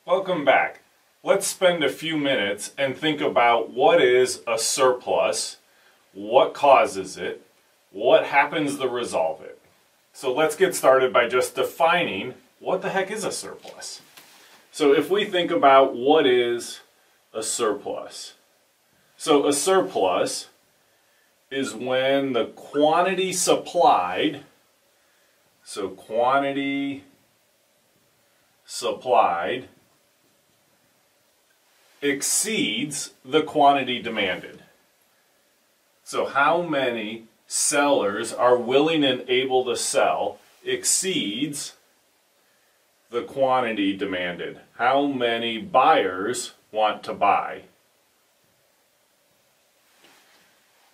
Welcome back. Let's spend a few minutes and think about what is a surplus, what causes it, what happens to resolve it. So let's get started by just defining what the heck is a surplus. So if we think about what is a surplus. So a surplus is when the quantity supplied, so quantity supplied exceeds the quantity demanded. So how many sellers are willing and able to sell exceeds the quantity demanded. How many buyers want to buy?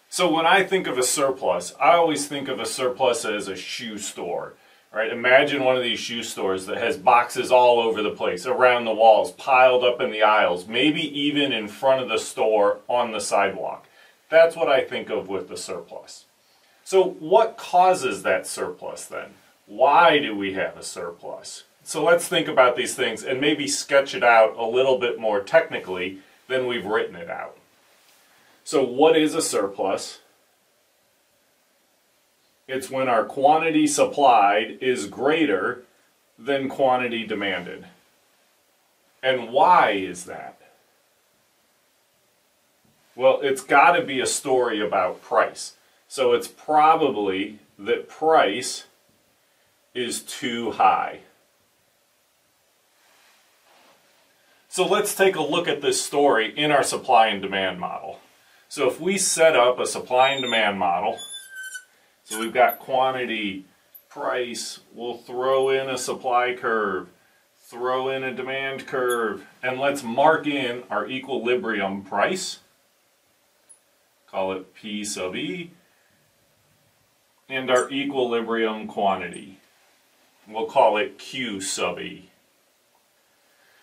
So when I think of a surplus, I always think of a surplus as a shoe store. Right? Imagine one of these shoe stores that has boxes all over the place, around the walls, piled up in the aisles, maybe even in front of the store on the sidewalk. That's what I think of with the surplus. So what causes that surplus then? Why do we have a surplus? So let's think about these things and maybe sketch it out a little bit more technically than we've written it out. So what is a surplus? It's when our quantity supplied is greater than quantity demanded. And why is that? Well, it's got to be a story about price. So it's probably that price is too high. So let's take a look at this story in our supply and demand model. So if we set up a supply and demand model, so we've got quantity, price, we'll throw in a supply curve, throw in a demand curve, and let's mark in our equilibrium price. Call it P sub E. And our equilibrium quantity. We'll call it Q sub E.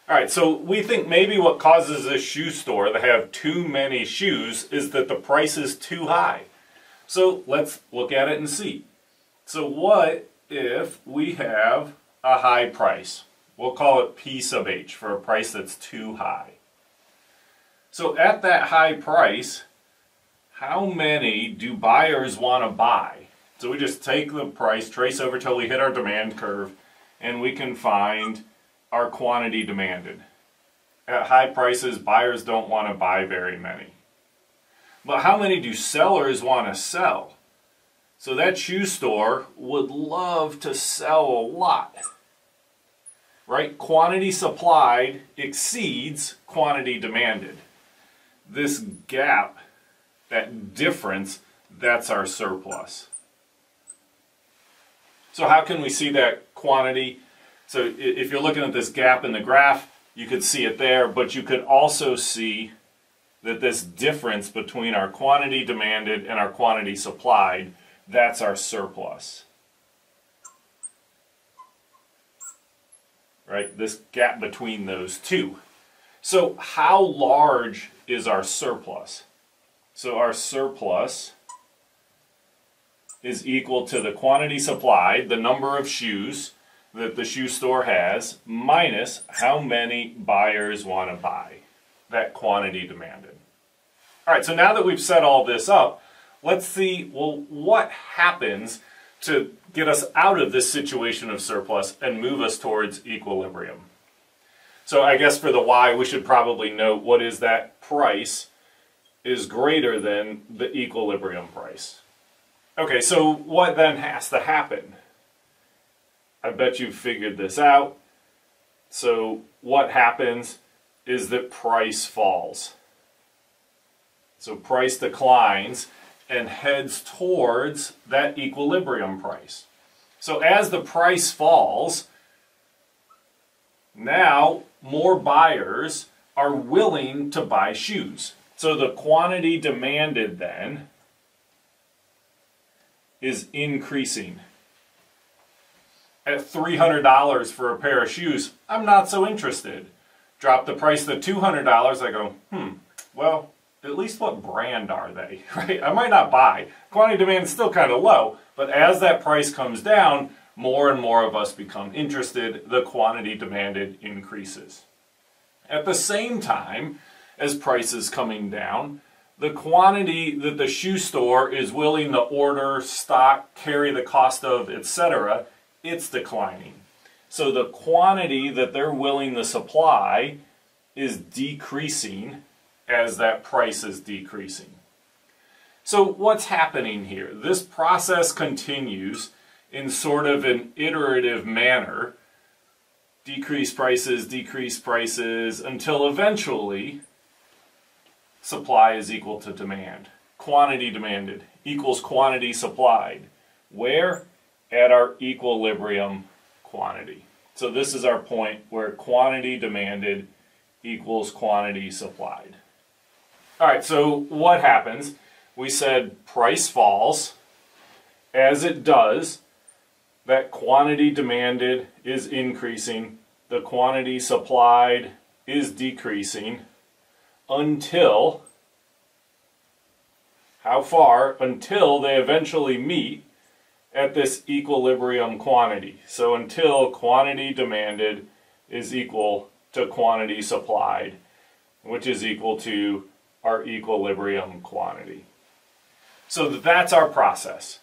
Alright, so we think maybe what causes this shoe store to have too many shoes is that the price is too high. So let's look at it and see. So what if we have a high price? We'll call it P sub H for a price that's too high. So at that high price, how many do buyers want to buy? So we just take the price, trace over till we hit our demand curve, and we can find our quantity demanded. At high prices, buyers don't want to buy very many. But how many do sellers want to sell? So that shoe store would love to sell a lot. Right? Quantity supplied exceeds quantity demanded. This gap, that difference, that's our surplus. So how can we see that quantity? So if you're looking at this gap in the graph, you could see it there, but you could also see that this difference between our quantity demanded and our quantity supplied, that's our surplus. Right? This gap between those two. So how large is our surplus? So our surplus is equal to the quantity supplied, the number of shoes that the shoe store has, minus how many buyers want to buy. That quantity demanded. All right, so now that we've set all this up, let's see, well, what happens to get us out of this situation of surplus and move us towards equilibrium? So I guess for the why, we should probably note what is that price is greater than the equilibrium price. Okay, so what then has to happen? I bet you've figured this out. So what happens is that price falls. So price declines and heads towards that equilibrium price. So as the price falls, now more buyers are willing to buy shoes. So the quantity demanded then is increasing. At $300 for a pair of shoes, I'm not so interested. Drop the price to $200, I go, well, at least what brand are they, right? I might not buy. Quantity demand is still kind of low, but as that price comes down, more and more of us become interested. The quantity demanded increases. At the same time as prices coming down, the quantity that the shoe store is willing to order, stock, carry the cost of, etc., it's declining. So the quantity that they're willing to supply is decreasing as that price is decreasing. So what's happening here? This process continues in sort of an iterative manner. Decrease prices, until eventually supply is equal to demand. Quantity demanded equals quantity supplied. Where? At our equilibrium quantity. So this is our point where quantity demanded equals quantity supplied. All right, so what happens? We said price falls. As it does, that quantity demanded is increasing. The quantity supplied is decreasing until, how far? Until they eventually meet at this equilibrium quantity. So until quantity demanded is equal to quantity supplied, which is equal to our equilibrium quantity. So that's our process.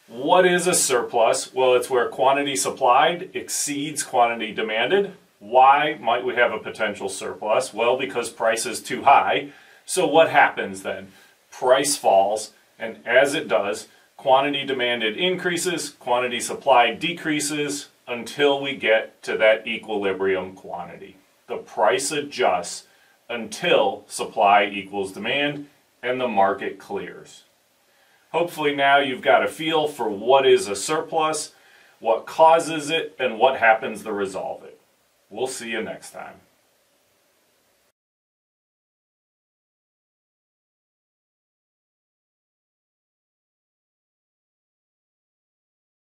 What is a surplus? Well, it's where quantity supplied exceeds quantity demanded. Why might we have a potential surplus? Well, because price is too high. So what happens then? Price falls, and as it does, quantity demanded increases, quantity supplied decreases until we get to that equilibrium quantity. The price adjusts until supply equals demand and the market clears. Hopefully now you've got a feel for what is a surplus, what causes it, and what happens to resolve it. We'll see you next time.